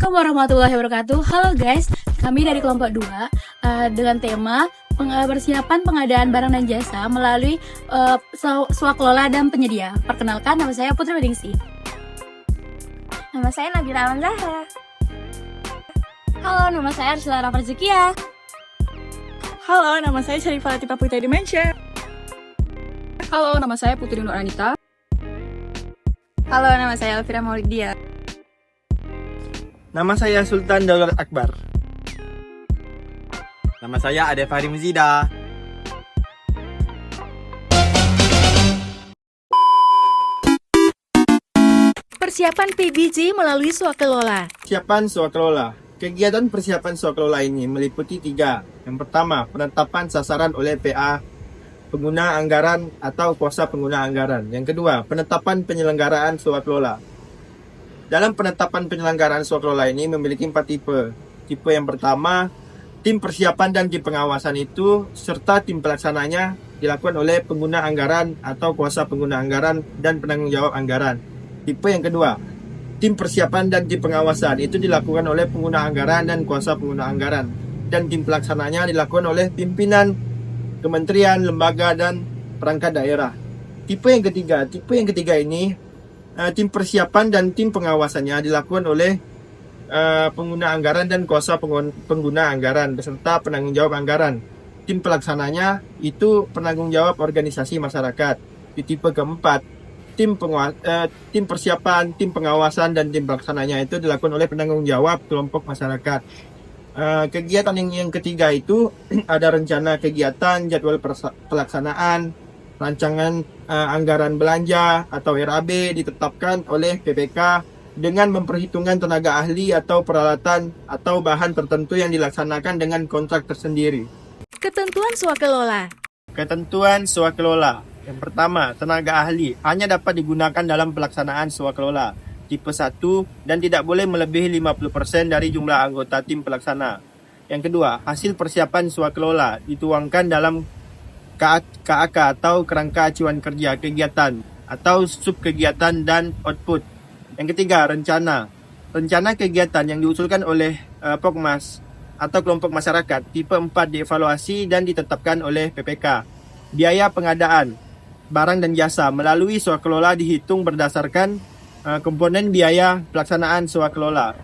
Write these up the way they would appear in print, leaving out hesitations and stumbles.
Assalamualaikum warahmatullahi wabarakatuh. Halo guys, kami dari kelompok 2 dengan tema persiapan pengadaan barang dan jasa melalui swakelola dan penyedia. Perkenalkan, nama saya Putri Wedingsi. Nama saya Nabila Alam Zahra. Halo, nama saya Arsila Rafarzikia. Halo, nama saya Syarifah Latifah Putri Dimensia. Halo, nama saya Putri Nur Anita. Halo, nama saya Elvira Maulidia. Nama saya Sultan Daulat Akbar. Nama saya Ade Fahri Muzida. Persiapan PBJ melalui swakelola. Persiapan swakelola. Kegiatan persiapan swakelola ini meliputi 3. Yang pertama, penetapan sasaran oleh PA, pengguna anggaran atau kuasa pengguna anggaran. Yang kedua, penetapan penyelenggaraan swakelola. Dalam penetapan penyelenggaraan swakelola ini memiliki 4 tipe. Tipe yang pertama, tim persiapan dan tim pengawasan itu serta tim pelaksananya dilakukan oleh pengguna anggaran atau kuasa pengguna anggaran dan penanggung jawab anggaran. Tipe yang kedua, tim persiapan dan tim pengawasan itu dilakukan oleh pengguna anggaran dan kuasa pengguna anggaran, dan tim pelaksananya dilakukan oleh pimpinan kementerian, lembaga, dan perangkat daerah. Tipe yang ketiga ini tim persiapan dan tim pengawasannya dilakukan oleh pengguna anggaran dan kuasa pengguna anggaran beserta penanggung jawab anggaran. Tim pelaksananya itu penanggung jawab organisasi masyarakat. Di tipe keempat, tim persiapan, tim pengawasan, dan tim pelaksananya itu dilakukan oleh penanggung jawab kelompok masyarakat. Kegiatan yang ketiga itu ada rencana kegiatan, jadwal pelaksanaan, rancangan anggaran belanja atau RAB ditetapkan oleh PPK dengan memperhitungkan tenaga ahli atau peralatan atau bahan tertentu yang dilaksanakan dengan kontrak tersendiri. Ketentuan swakelola. Ketentuan swakelola. Yang pertama, tenaga ahli hanya dapat digunakan dalam pelaksanaan swakelola tipe 1 dan tidak boleh melebihi 50% dari jumlah anggota tim pelaksana. Yang kedua, hasil persiapan swakelola dituangkan dalam KAK atau kerangka acuan kerja kegiatan atau sub kegiatan dan output. Yang ketiga, rencana kegiatan yang diusulkan oleh Pokmas atau kelompok masyarakat tipe 4 dievaluasi dan ditetapkan oleh PPK. Biaya pengadaan barang dan jasa melalui swakelola dihitung berdasarkan komponen biaya pelaksanaan swakelola.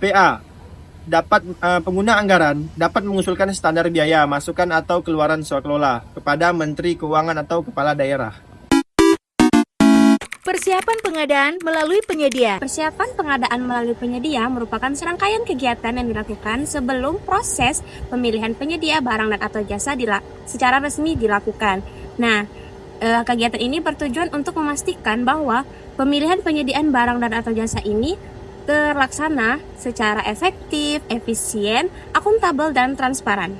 PA pengguna anggaran dapat mengusulkan standar biaya masukan atau keluaran swakelola kepada Menteri Keuangan atau Kepala Daerah. Persiapan pengadaan melalui penyedia. Persiapan pengadaan melalui penyedia merupakan serangkaian kegiatan yang dilakukan sebelum proses pemilihan penyedia barang dan atau jasa secara resmi dilakukan. Nah, kegiatan ini bertujuan untuk memastikan bahwa pemilihan penyediaan barang dan atau jasa ini terlaksana secara efektif, efisien, akuntabel, dan transparan.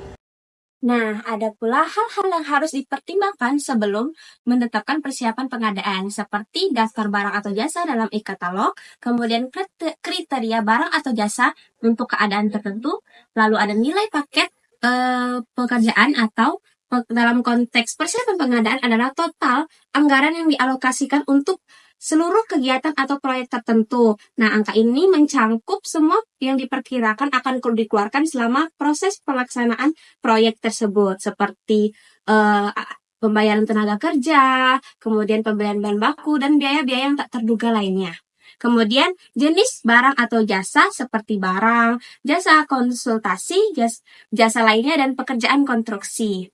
Nah, ada pula hal-hal yang harus dipertimbangkan sebelum menetapkan persiapan pengadaan, seperti daftar barang atau jasa dalam e-katalog, kemudian kriteria barang atau jasa untuk keadaan tertentu, lalu ada nilai paket pekerjaan atau dalam konteks persiapan pengadaan adalah total anggaran yang dialokasikan untuk seluruh kegiatan atau proyek tertentu. Nah, angka ini mencangkup semua yang diperkirakan akan dikeluarkan selama proses pelaksanaan proyek tersebut, seperti pembayaran tenaga kerja, kemudian pembelian bahan baku, dan biaya-biaya yang tak terduga lainnya. Kemudian, jenis barang atau jasa seperti barang, jasa konsultasi, jasa lainnya, dan pekerjaan konstruksi.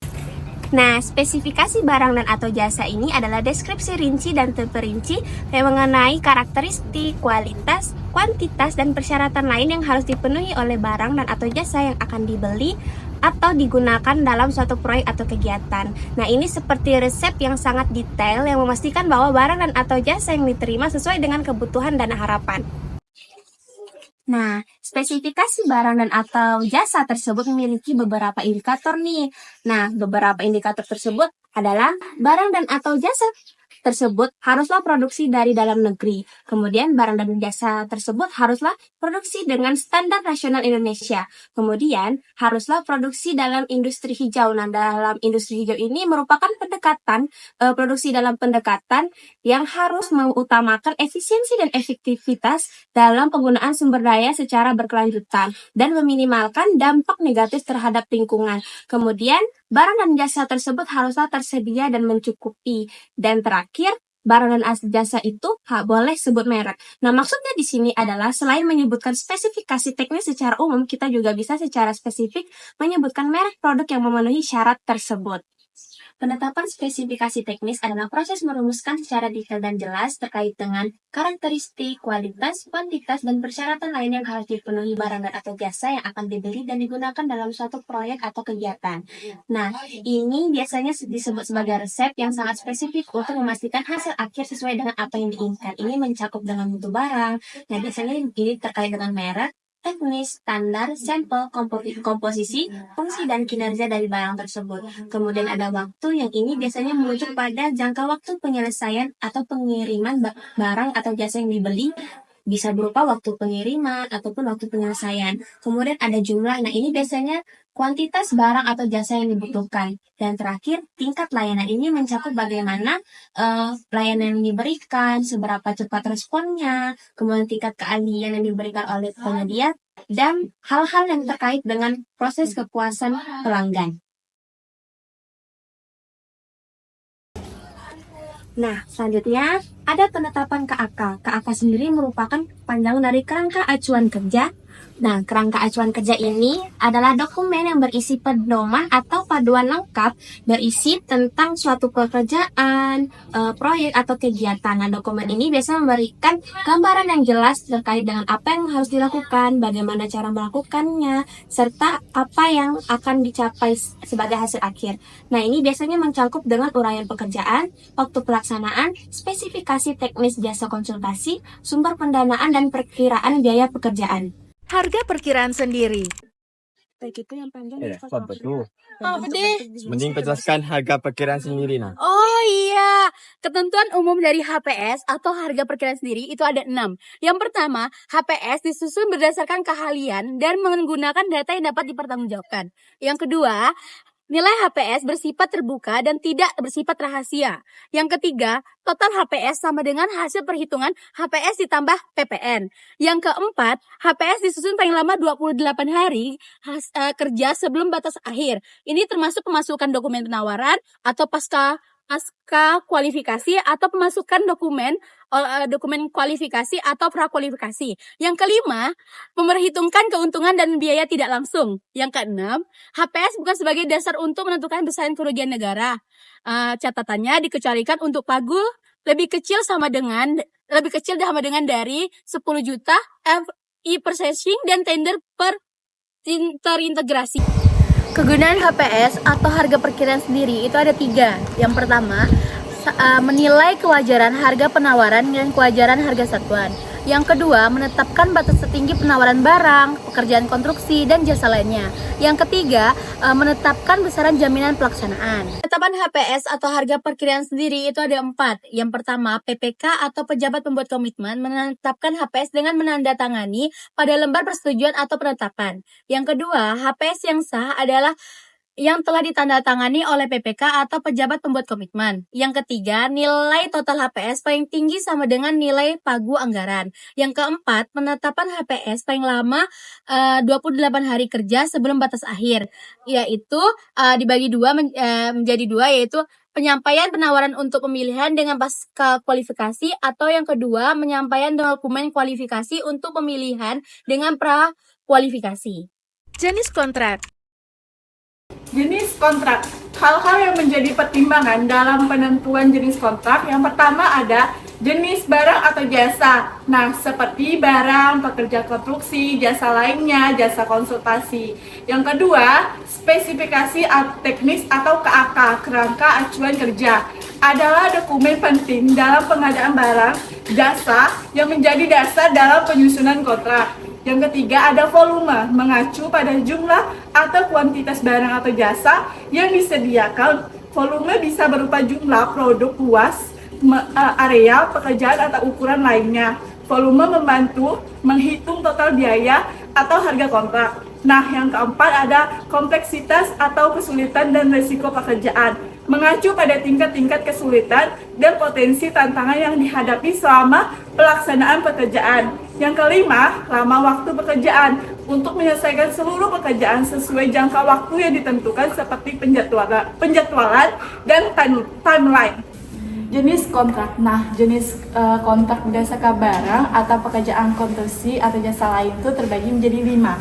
Nah, spesifikasi barang dan atau jasa ini adalah deskripsi rinci dan terperinci yang mengenai karakteristik, kualitas, kuantitas, dan persyaratan lain yang harus dipenuhi oleh barang dan atau jasa yang akan dibeli atau digunakan dalam suatu proyek atau kegiatan. Nah, ini seperti resep yang sangat detail yang memastikan bahwa barang dan atau jasa yang diterima sesuai dengan kebutuhan dan harapan. Nah, spesifikasi barang dan atau jasa tersebut memiliki beberapa indikator nih. Nah, beberapa indikator tersebut adalah barang dan atau jasa tersebut haruslah produksi dari dalam negeri. Kemudian barang dan jasa tersebut haruslah produksi dengan standar nasional Indonesia. Kemudian haruslah produksi dalam industri hijau. Nah, dalam industri hijau ini merupakan produksi dalam pendekatan yang harus mengutamakan efisiensi dan efektivitas dalam penggunaan sumber daya secara berkelanjutan dan meminimalkan dampak negatif terhadap lingkungan. Kemudian, barang dan jasa tersebut haruslah tersedia dan mencukupi. Dan terakhir, barang dan jasa itu boleh sebut merek. Nah, maksudnya di sini adalah selain menyebutkan spesifikasi teknis secara umum, kita juga bisa secara spesifik menyebutkan merek produk yang memenuhi syarat tersebut. Penetapan spesifikasi teknis adalah proses merumuskan secara detail dan jelas terkait dengan karakteristik, kualitas, kuantitas, dan persyaratan lain yang harus dipenuhi barang dan atau jasa yang akan dibeli dan digunakan dalam suatu proyek atau kegiatan. Nah, ini biasanya disebut sebagai resep yang sangat spesifik untuk memastikan hasil akhir sesuai dengan apa yang diinginkan. Ini mencakup dengan mutu barang. Nah, biasanya ini terkait dengan merek, teknis, standar, sampel, komposisi, fungsi, dan kinerja dari barang tersebut. Kemudian ada waktu yang ini biasanya merujuk pada jangka waktu penyelesaian atau pengiriman barang atau jasa yang dibeli. Bisa berupa waktu pengiriman ataupun waktu penyelesaian. Kemudian ada jumlah. Nah, ini biasanya kuantitas barang atau jasa yang dibutuhkan. Dan terakhir, tingkat layanan ini mencakup bagaimana layanan yang diberikan, seberapa cepat responnya, kemudian tingkat keahlian yang diberikan oleh penyedia, dan hal-hal yang terkait dengan proses kepuasan pelanggan. Nah, selanjutnya ada penetapan KAK. KAK sendiri merupakan panjang dari kerangka acuan kerja. Nah, kerangka acuan kerja ini adalah dokumen yang berisi pedoman atau paduan lengkap berisi tentang suatu pekerjaan, proyek, atau kegiatan. Nah, dokumen ini biasanya memberikan gambaran yang jelas terkait dengan apa yang harus dilakukan, bagaimana cara melakukannya, serta apa yang akan dicapai sebagai hasil akhir. Nah, ini biasanya mencakup dengan uraian pekerjaan, waktu pelaksanaan, spesifikasi teknis jasa konsultasi, sumber pendanaan, dan perkiraan biaya pekerjaan. Harga perkiraan sendiri. Baik, itu yang panjang. Apa tuh? Apa deh? Mending penjelaskan harga perkiraan sendiri nah. Oh iya, ketentuan umum dari HPS atau harga perkiraan sendiri itu ada 6. Yang pertama, HPS disusun berdasarkan keahlian dan menggunakan data yang dapat dipertanggungjawabkan. Yang kedua, nilai HPS bersifat terbuka dan tidak bersifat rahasia. Yang ketiga, total HPS sama dengan hasil perhitungan HPS ditambah PPN. Yang keempat, HPS disusun paling lama 28 hari kerja sebelum batas akhir. Ini termasuk pemasukan dokumen penawaran atau pasca kualifikasi atau pemasukan dokumen kualifikasi atau prakualifikasi. Yang kelima, memperhitungkan keuntungan dan biaya tidak langsung. Yang keenam, HPS bukan sebagai dasar untuk menentukan besaran kerugian negara. Catatannya dikecualikan untuk pagul lebih kecil sama dengan dari 10 juta e-processing dan tender terintegrasi. Kegunaan HPS atau harga perkiraan sendiri itu ada 3. Yang pertama, menilai kewajaran harga penawaran dan kewajaran harga satuan. Yang kedua, menetapkan batas tertinggi penawaran barang, pekerjaan konstruksi, dan jasa lainnya. Yang ketiga, menetapkan besaran jaminan pelaksanaan. Penetapan HPS atau harga perkiraan sendiri itu ada 4. Yang pertama, PPK atau pejabat pembuat komitmen menetapkan HPS dengan menandatangani pada lembar persetujuan atau penetapan. Yang kedua, HPS yang sah adalah yang telah ditandatangani oleh PPK atau pejabat pembuat komitmen. Yang ketiga, nilai total HPS paling tinggi sama dengan nilai pagu anggaran. Yang keempat, penetapan HPS paling lama 28 hari kerja sebelum batas akhir, yaitu dibagi menjadi 2, yaitu penyampaian penawaran untuk pemilihan dengan pasca kualifikasi, atau yang kedua, penyampaian dokumen kualifikasi untuk pemilihan dengan pra kualifikasi. Jenis kontrak. Jenis kontrak. Hal-hal yang menjadi pertimbangan dalam penentuan jenis kontrak. Yang pertama ada jenis barang atau jasa. Nah, seperti barang, pekerja konstruksi, jasa lainnya, jasa konsultasi. Yang kedua, spesifikasi teknis atau KAK, kerangka acuan kerja. Adalah dokumen penting dalam pengadaan barang, jasa yang menjadi dasar dalam penyusunan kontrak. Yang ketiga ada volume, mengacu pada jumlah atau kuantitas barang atau jasa yang disediakan. Volume bisa berupa jumlah produk luas, area pekerjaan atau ukuran lainnya. Volume membantu menghitung total biaya atau harga kontrak. Nah, yang keempat ada kompleksitas atau kesulitan dan risiko pekerjaan. Mengacu pada tingkat-tingkat kesulitan dan potensi tantangan yang dihadapi selama pelaksanaan pekerjaan. Yang kelima, lama waktu pekerjaan. Untuk menyelesaikan seluruh pekerjaan sesuai jangka waktu yang ditentukan seperti penjadwalan dan timeline. Jenis kontrak. Nah, jenis kontrak berdasarkan barang atau pekerjaan konstruksi atau jasa lain itu terbagi menjadi 5.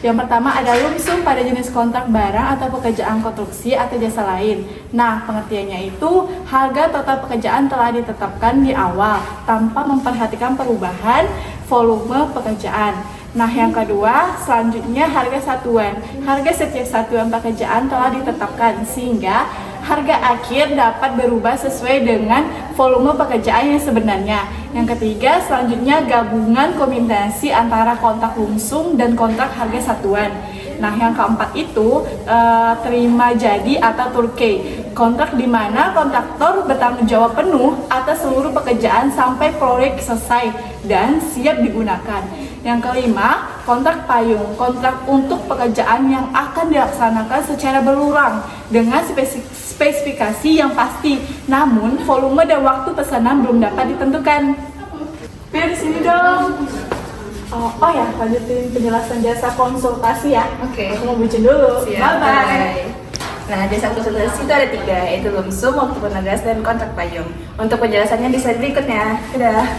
Yang pertama ada lump sum pada jenis kontrak barang atau pekerjaan konstruksi atau jasa lain. Nah, pengertiannya itu harga total pekerjaan telah ditetapkan di awal tanpa memperhatikan perubahan volume pekerjaan. Nah, yang kedua, selanjutnya harga satuan. Harga setiap satuan pekerjaan telah ditetapkan sehingga harga akhir dapat berubah sesuai dengan volume pekerjaan yang sebenarnya. Yang ketiga, selanjutnya gabungan kombinasi antara kontrak lump sum dan kontrak harga satuan. Nah, yang keempat itu terima jadi atau turnkey. Kontrak di mana kontraktor bertanggung jawab penuh atas seluruh pekerjaan sampai proyek selesai dan siap digunakan. Yang kelima, kontrak payung. Kontrak untuk pekerjaan yang akan dilaksanakan secara berulang dengan spesifikasi yang pasti, namun volume dan waktu pesanan belum dapat ditentukan. Biar di sini dong. Oh ya, lanjutin penjelasan jasa konsultasi ya. Oke. Aku mau bucin dulu. Siap, Bye-bye. Nah, jasa konsultasi itu ada 3, yaitu lump sum, waktu penugas, dan kontrak payung. Untuk penjelasannya di slide berikutnya. Dadah.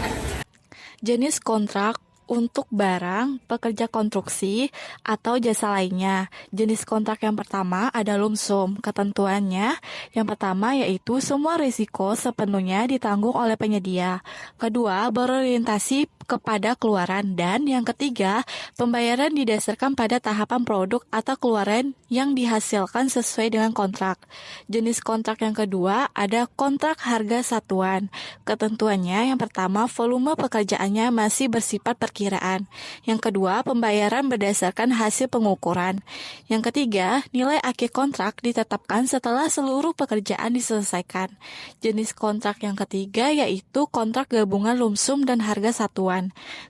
Jenis kontrak untuk barang, pekerja konstruksi, atau jasa lainnya. Jenis kontrak yang pertama ada lump sum. Ketentuannya, yang pertama yaitu semua risiko sepenuhnya ditanggung oleh penyedia. Kedua, berorientasi kepada keluaran. Dan yang ketiga, pembayaran didasarkan pada tahapan produk atau keluaran yang dihasilkan sesuai dengan kontrak. Jenis kontrak yang kedua ada kontrak harga satuan. Ketentuannya, yang pertama, volume pekerjaannya masih bersifat perkiraan. Yang kedua, pembayaran berdasarkan hasil pengukuran. Yang ketiga, nilai akhir kontrak ditetapkan setelah seluruh pekerjaan diselesaikan. Jenis kontrak yang ketiga yaitu kontrak gabungan lump sum dan harga satuan.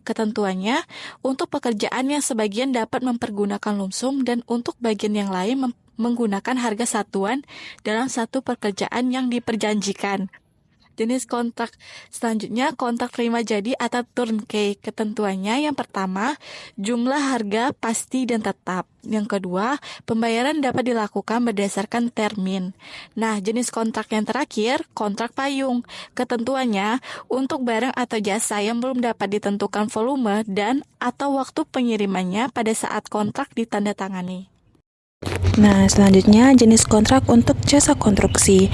Ketentuannya, untuk pekerjaan yang sebagian dapat mempergunakan lump sum dan untuk bagian yang lain menggunakan harga satuan dalam satu pekerjaan yang diperjanjikan. Jenis kontrak selanjutnya kontrak terima jadi atau turnkey. Ketentuannya yang pertama, jumlah harga pasti dan tetap. Yang kedua, pembayaran dapat dilakukan berdasarkan termin. Nah, jenis kontrak yang terakhir, kontrak payung. Ketentuannya, untuk barang atau jasa yang belum dapat ditentukan volume dan atau waktu pengirimannya pada saat kontrak ditandatangani. Nah, selanjutnya jenis kontrak untuk jasa konstruksi.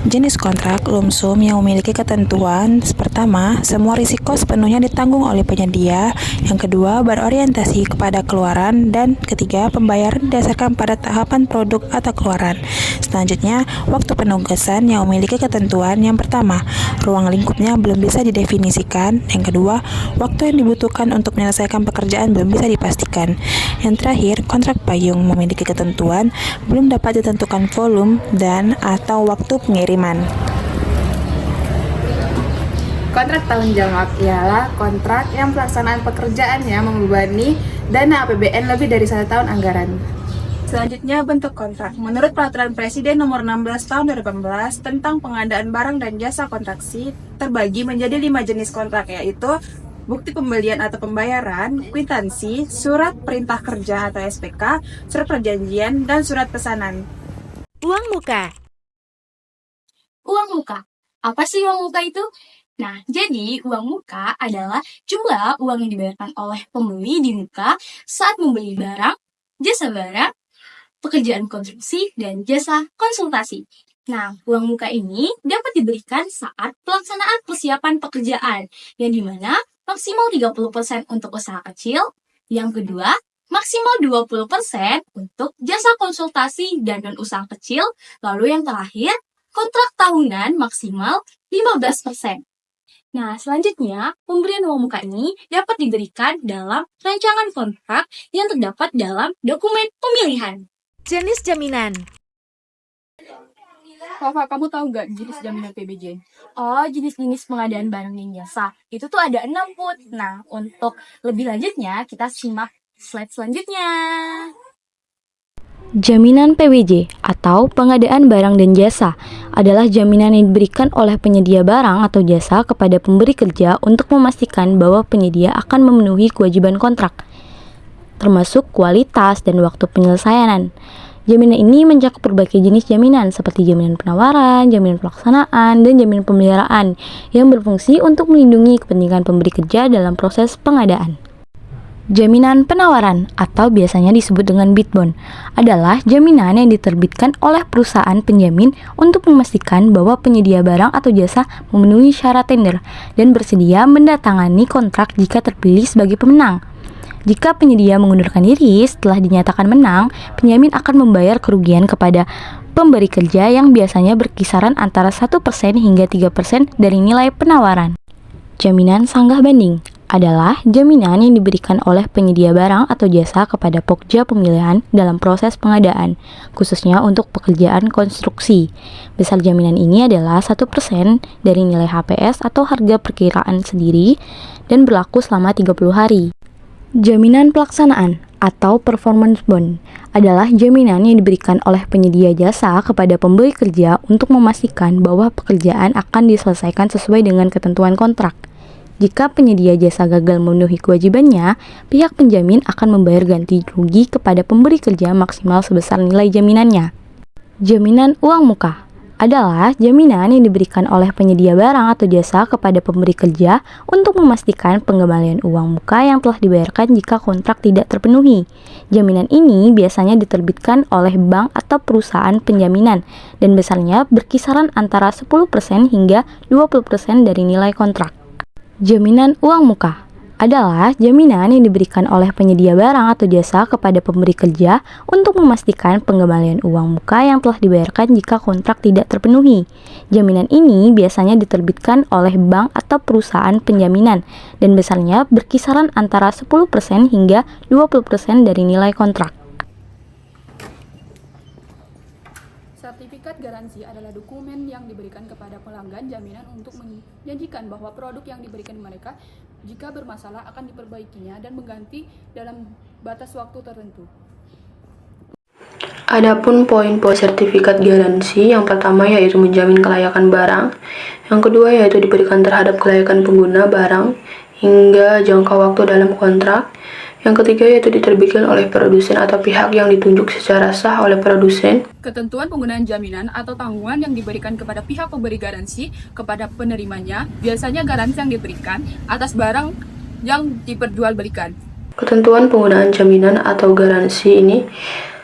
Jenis kontrak lump sum yang memiliki ketentuan pertama, semua risiko sepenuhnya ditanggung oleh penyedia. Yang kedua, berorientasi kepada keluaran. Dan ketiga, pembayaran didasarkan pada tahapan produk atau keluaran. Selanjutnya, waktu penugasan yang memiliki ketentuan. Yang pertama, ruang lingkupnya belum bisa didefinisikan. Yang kedua, waktu yang dibutuhkan untuk menyelesaikan pekerjaan belum bisa dipastikan. Yang terakhir, kontrak payung memiliki ketentuan belum dapat ditentukan volume dan atau waktu pengiriman. Kontrak tanggung jawab ialah kontrak yang pelaksanaan pekerjaannya membebani dana APBN lebih dari 1 tahun anggaran. Selanjutnya, bentuk kontrak. Menurut Peraturan Presiden Nomor 16 Tahun 2018 tentang pengadaan barang dan jasa konstruksi terbagi menjadi 5 jenis kontrak, yaitu bukti pembelian atau pembayaran, kwitansi, surat perintah kerja atau SPK, surat perjanjian, dan surat pesanan. Uang muka. Uang muka. Apa sih uang muka itu? Nah, jadi uang muka adalah jumlah uang yang dibayarkan oleh pembeli di muka saat membeli barang, jasa barang, pekerjaan konstruksi, dan jasa konsultasi. Nah, uang muka ini dapat diberikan saat pelaksanaan persiapan pekerjaan, yang dimana maksimal 30% untuk usaha kecil, yang kedua, maksimal 20% untuk jasa konsultasi dan non-usaha kecil, lalu yang terakhir, kontrak tahunan maksimal 15%. Nah, selanjutnya, pemberian uang muka ini dapat diberikan dalam rancangan kontrak yang terdapat dalam dokumen pemilihan. Jenis jaminan. Kakak, kamu tahu nggak jenis jaminan PBJ? Oh, jenis-jenis pengadaan barang dan jasa. Itu tuh ada 6 Put. Nah, untuk lebih lanjutnya, kita simak slide selanjutnya. Jaminan PBJ atau pengadaan barang dan jasa adalah jaminan yang diberikan oleh penyedia barang atau jasa kepada pemberi kerja untuk memastikan bahwa penyedia akan memenuhi kewajiban kontrak, termasuk kualitas dan waktu penyelesaian. Jaminan ini mencakup berbagai jenis jaminan seperti jaminan penawaran, jaminan pelaksanaan, dan jaminan pemeliharaan yang berfungsi untuk melindungi kepentingan pemberi kerja dalam proses pengadaan. Jaminan penawaran atau biasanya disebut dengan bid bond adalah jaminan yang diterbitkan oleh perusahaan penjamin untuk memastikan bahwa penyedia barang atau jasa memenuhi syarat tender dan bersedia mendatangani kontrak jika terpilih sebagai pemenang. Jika penyedia mengundurkan diri setelah dinyatakan menang, penjamin akan membayar kerugian kepada pemberi kerja yang biasanya berkisaran antara 1% hingga 3% dari nilai penawaran. Jaminan sanggah banding adalah jaminan yang diberikan oleh penyedia barang atau jasa kepada pokja pemilihan dalam proses pengadaan, khususnya untuk pekerjaan konstruksi. Besar jaminan ini adalah 1% dari nilai HPS atau harga perkiraan sendiri dan berlaku selama 30 hari. Jaminan pelaksanaan atau performance bond adalah jaminan yang diberikan oleh penyedia jasa kepada pemberi kerja untuk memastikan bahwa pekerjaan akan diselesaikan sesuai dengan ketentuan kontrak. Jika penyedia jasa gagal memenuhi kewajibannya, pihak penjamin akan membayar ganti rugi kepada pemberi kerja maksimal sebesar nilai jaminannya. Jaminan uang muka adalah jaminan yang diberikan oleh penyedia barang atau jasa kepada pemberi kerja untuk memastikan pengembalian uang muka yang telah dibayarkan jika kontrak tidak terpenuhi. Jaminan ini biasanya diterbitkan oleh bank atau perusahaan penjaminan dan besarnya berkisaran antara 10% hingga 20% dari nilai kontrak. Jaminan uang muka adalah jaminan yang diberikan oleh penyedia barang atau jasa kepada pemberi kerja untuk memastikan pengembalian uang muka yang telah dibayarkan jika kontrak tidak terpenuhi. Jaminan ini biasanya diterbitkan oleh bank atau perusahaan penjaminan dan besarnya berkisaran antara 10% hingga 20% dari nilai kontrak. Sertifikat garansi adalah dokumen yang diberikan kepada pelanggan jaminan untuk menjanjikan bahwa produk yang diberikan mereka jika bermasalah akan diperbaikinya dan mengganti dalam batas waktu tertentu. Adapun poin-poin sertifikat garansi, yang pertama yaitu menjamin kelayakan barang, yang kedua yaitu diberikan terhadap kelayakan pengguna barang hingga jangka waktu dalam kontrak, yang ketiga yaitu diterbitkan oleh produsen atau pihak yang ditunjuk secara sah oleh produsen. Ketentuan penggunaan jaminan atau tanggungan yang diberikan kepada pihak pemberi garansi kepada penerimanya, biasanya garansi yang diberikan atas barang yang diperjualbelikan. Ketentuan penggunaan jaminan atau garansi ini,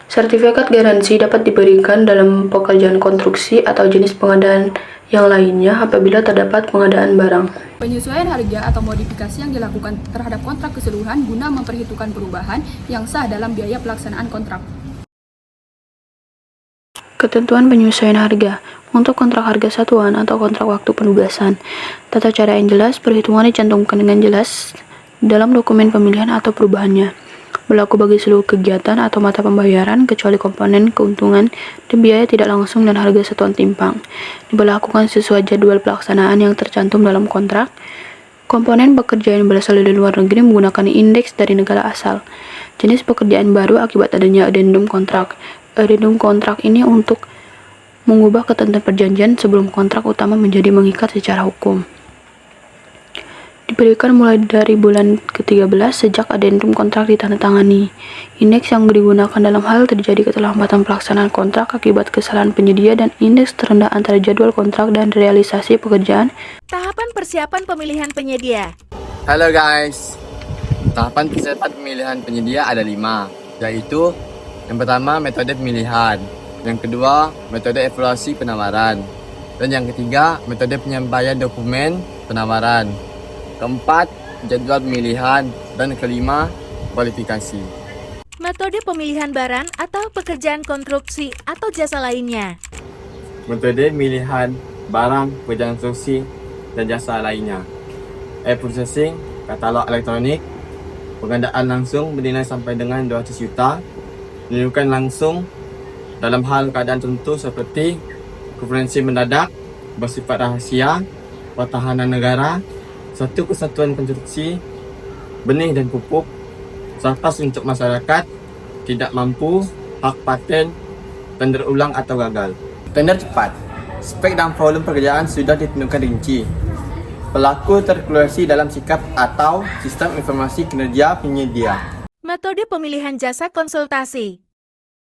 sertifikat garansi dapat diberikan dalam pekerjaan konstruksi atau jenis pengadaan yang lainnya apabila terdapat pengadaan barang. Penyesuaian harga atau modifikasi yang dilakukan terhadap kontrak keseluruhan guna memperhitungkan perubahan yang sah dalam biaya pelaksanaan kontrak. Ketentuan penyesuaian harga untuk kontrak harga satuan atau kontrak waktu penugasan. Tata cara yang jelas, perhitungan dicantumkan dengan jelas dalam dokumen pemilihan atau perubahannya. Berlaku bagi seluruh kegiatan atau mata pembayaran kecuali komponen keuntungan dan biaya tidak langsung dan harga satuan timpang. Diberlakukan sesuai jadwal pelaksanaan yang tercantum dalam kontrak. Komponen pekerjaan yang berasal dari luar negeri menggunakan indeks dari negara asal. Jenis pekerjaan baru akibat adanya addendum kontrak. Addendum kontrak ini untuk mengubah ketentuan perjanjian sebelum kontrak utama menjadi mengikat secara hukum. Diberikan mulai dari bulan ke-13 sejak addendum kontrak ditandatangani. Indeks yang digunakan dalam hal terjadi keterlambatan pelaksanaan kontrak akibat kesalahan penyedia dan indeks terendah antara jadwal kontrak dan realisasi pekerjaan. Tahapan persiapan pemilihan penyedia. Halo guys, tahapan persiapan pemilihan penyedia ada 5, yaitu yang pertama metode pemilihan, yang kedua metode evaluasi penawaran, dan yang ketiga metode penyampaian dokumen penawaran, keempat jadwal pemilihan, dan kelima kualifikasi. Metode pemilihan barang atau pekerjaan konstruksi atau jasa lainnya. Metode pemilihan barang, pekerjaan konstruksi, dan jasa lainnya. E-processing, katalog elektronik, pengadaan langsung bernilai sampai dengan 200 juta, penunjukan langsung dalam hal keadaan tertentu seperti preferensi mendadak, bersifat rahasia, pertahanan negara, satu kesatuan konstruksi, benih dan pupuk, surplus untuk masyarakat, tidak mampu, hak paten, tender ulang atau gagal. Tender cepat, spek dan volume pekerjaan sudah ditentukan rinci. Pelaku terkalkulasi dalam sikap atau sistem informasi kinerja penyedia. Metode pemilihan jasa konsultasi.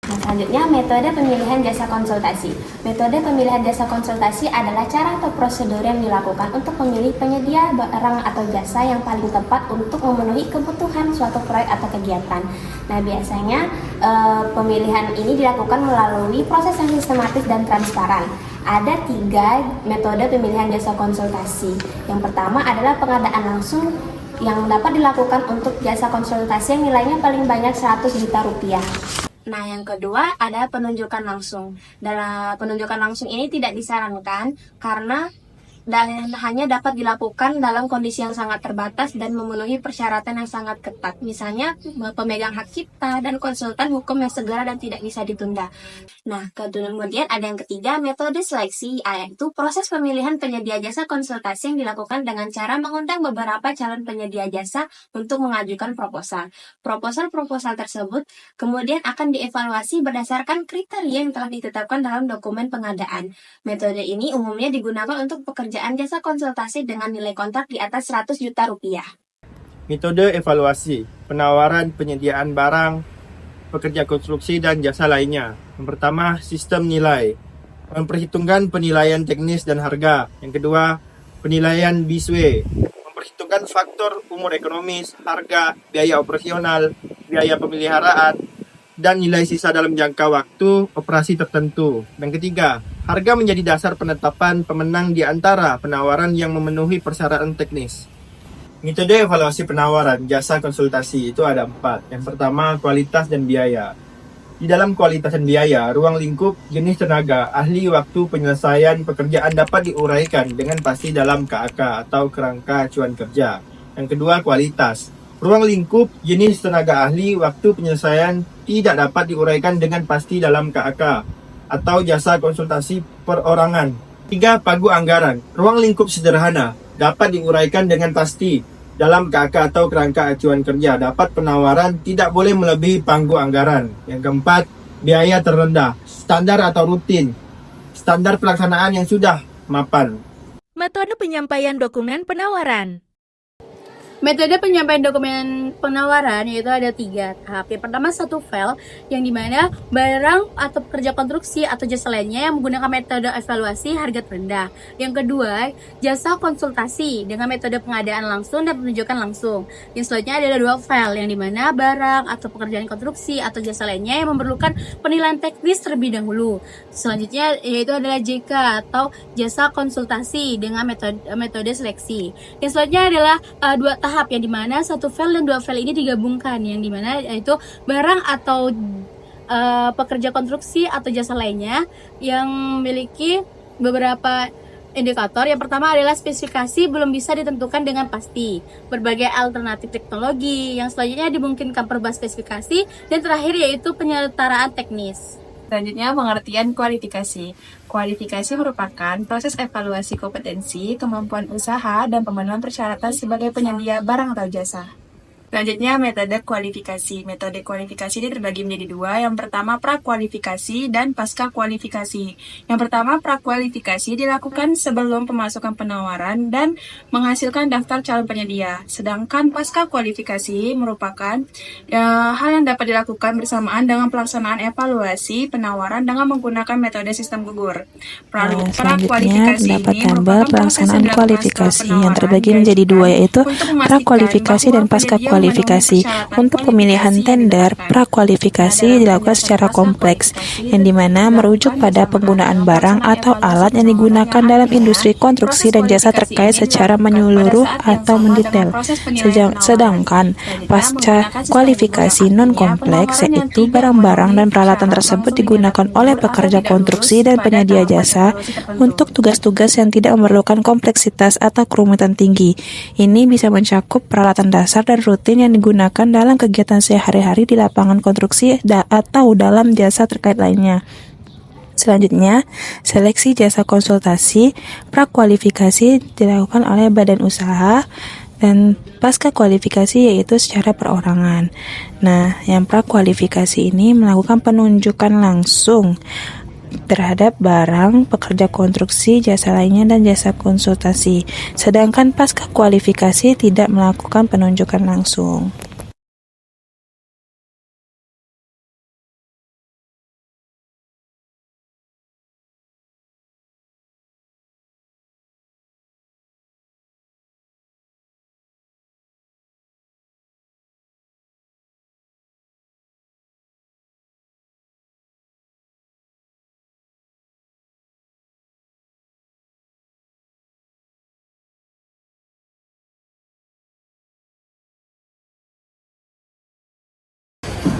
Nah, selanjutnya metode pemilihan jasa konsultasi. Metode pemilihan jasa konsultasi adalah cara atau prosedur yang dilakukan untuk memilih penyedia barang atau jasa yang paling tepat untuk memenuhi kebutuhan suatu proyek atau kegiatan. Nah, biasanya pemilihan ini dilakukan melalui proses yang sistematis dan transparan. Ada 3 metode pemilihan jasa konsultasi. Yang pertama adalah pengadaan langsung yang dapat dilakukan untuk jasa konsultasi yang nilainya paling banyak 100 juta rupiah. Nah, yang kedua ada penunjukan langsung. Dalam penunjukan langsung ini tidak disarankan karena hanya dapat dilakukan dalam kondisi yang sangat terbatas dan memenuhi persyaratan yang sangat ketat. Misalnya pemegang hak cipta dan konsultan hukum yang segera dan tidak bisa ditunda. Nah, kemudian ada yang ketiga, metode seleksi, yaitu proses pemilihan penyedia jasa konsultasi yang dilakukan dengan cara mengundang beberapa calon penyedia jasa untuk mengajukan proposal. Proposal tersebut kemudian akan dievaluasi berdasarkan kriteria yang telah ditetapkan dalam dokumen pengadaan. Metode ini umumnya digunakan untuk pekerjaan jasa konsultasi dengan nilai kontrak di atas 100 juta rupiah. Metode evaluasi, penawaran penyediaan barang, pekerja konstruksi dan jasa lainnya. Yang pertama, sistem nilai. Memperhitungkan penilaian teknis dan harga. Yang kedua, penilaian BISW. Memperhitungkan faktor umur ekonomis, harga, biaya operasional, biaya pemeliharaan, dan nilai sisa dalam jangka waktu operasi tertentu. Yang ketiga, harga menjadi dasar penetapan pemenang di antara penawaran yang memenuhi persyaratan teknis. Metode evaluasi penawaran jasa konsultasi itu ada 4. Yang pertama, kualitas dan biaya. Di dalam kualitas dan biaya, ruang lingkup, jenis tenaga, ahli waktu penyelesaian pekerjaan dapat diuraikan dengan pasti dalam KAK atau kerangka acuan kerja. Yang kedua, kualitas. Ruang lingkup, jenis tenaga ahli, waktu penyelesaian tidak dapat diuraikan dengan pasti dalam KAK atau jasa konsultasi perorangan. 3. Pagu anggaran. Ruang lingkup sederhana dapat diuraikan dengan pasti dalam KAK atau kerangka acuan kerja. Dapat penawaran tidak boleh melebihi pagu anggaran. Yang keempat, biaya terendah. Standar atau rutin. Standar pelaksanaan yang sudah mapan. Metode penyampaian dokumen penawaran. Metode penyampaian dokumen penawaran yaitu ada 3 tahap. Yang pertama, satu file yang dimana barang atau pekerja konstruksi atau jasa lainnya yang menggunakan metode evaluasi harga terendah. Yang kedua, jasa konsultasi dengan metode pengadaan langsung dan penunjukan langsung. Yang selanjutnya adalah 2 file yang dimana barang atau pekerjaan konstruksi atau jasa lainnya yang memerlukan penilaian teknis terlebih dahulu. Selanjutnya yaitu adalah JK atau jasa konsultasi dengan metode seleksi. Yang selanjutnya adalah 2 tahap yang dimana satu file dan 2 file ini digabungkan, yang dimana yaitu barang atau pekerja konstruksi atau jasa lainnya yang memiliki beberapa indikator. Yang pertama adalah spesifikasi belum bisa ditentukan dengan pasti, berbagai alternatif teknologi, yang selanjutnya dimungkinkan perubahan spesifikasi, dan terakhir yaitu penyetaraan teknis. Selanjutnya, pengertian kualifikasi. Kualifikasi merupakan proses evaluasi kompetensi, kemampuan usaha, dan pemenuhan persyaratan sebagai penyedia barang atau jasa. Selanjutnya, metode kualifikasi. Metode kualifikasi ini terbagi menjadi 2. Yang pertama, prakualifikasi dan pasca kualifikasi. Yang pertama, prakualifikasi dilakukan sebelum pemasukan penawaran dan menghasilkan daftar calon penyedia. Sedangkan pasca kualifikasi merupakan hal yang dapat dilakukan bersamaan dengan pelaksanaan evaluasi penawaran dengan menggunakan metode sistem gugur. Selanjutnya dapat tabel pelaksanaan kualifikasi yang terbagi menjadi 2, yaitu prakualifikasi dan pasca kualifikasi. Untuk pemilihan tender, prakualifikasi dilakukan secara kompleks, yang dimana merujuk pada penggunaan barang atau alat yang digunakan dalam industri konstruksi dan jasa terkait secara menyeluruh atau mendetail. Sedangkan pasca kualifikasi non-kompleks, yaitu barang-barang dan peralatan tersebut digunakan oleh pekerja konstruksi dan penyedia jasa untuk tugas-tugas yang tidak memerlukan kompleksitas atau kerumitan tinggi. Ini bisa mencakup peralatan dasar dan rutin yang digunakan dalam kegiatan sehari-hari di lapangan konstruksi atau dalam jasa terkait lainnya. Selanjutnya, seleksi jasa konsultasi prakualifikasi dilakukan oleh badan usaha dan pasca kualifikasi yaitu secara perorangan. Nah, yang prakualifikasi ini melakukan penunjukan langsung terhadap barang, pekerja konstruksi, jasa lainnya, dan jasa konsultasi. Sedangkan pasca kualifikasi tidak melakukan penunjukan langsung.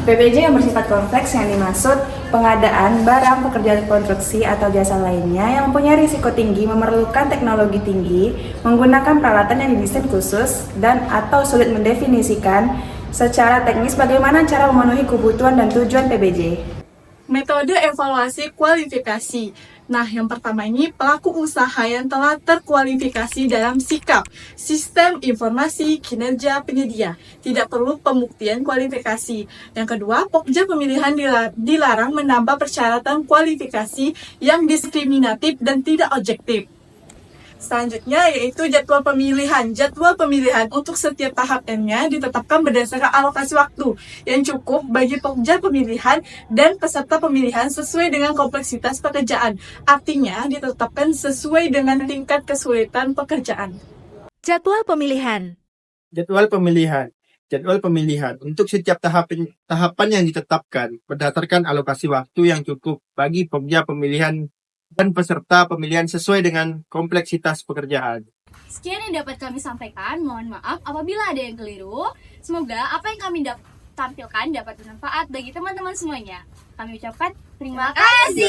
PBJ yang bersifat kompleks yang dimaksud pengadaan barang, pekerjaan konstruksi atau jasa lainnya yang mempunyai risiko tinggi, memerlukan teknologi tinggi, menggunakan peralatan yang didesain khusus dan atau sulit mendefinisikan secara teknis bagaimana cara memenuhi kebutuhan dan tujuan PBJ. Metode evaluasi kualifikasi. Nah, yang pertama ini pelaku usaha yang telah terkualifikasi dalam sikap, sistem informasi, kinerja penyedia. Tidak perlu pembuktian kualifikasi. Yang kedua, Pokja pemilihan dilarang menambah persyaratan kualifikasi yang diskriminatif dan tidak objektif. Selanjutnya yaitu jadwal pemilihan. Jadwal pemilihan untuk setiap tahap M-nya ditetapkan berdasarkan alokasi waktu yang cukup bagi Pokja pemilihan dan peserta pemilihan sesuai dengan kompleksitas pekerjaan. Artinya ditetapkan sesuai dengan tingkat kesulitan pekerjaan. Jadwal pemilihan. Jadwal pemilihan. Jadwal pemilihan untuk setiap tahapan yang ditetapkan berdasarkan alokasi waktu yang cukup bagi Pokja pemilihan dan peserta pemilihan sesuai dengan kompleksitas pekerjaan. Sekian yang dapat kami sampaikan. Mohon maaf apabila ada yang keliru. Semoga apa yang kami tampilkan dapat bermanfaat bagi teman-teman semuanya. Kami ucapkan terima kasih.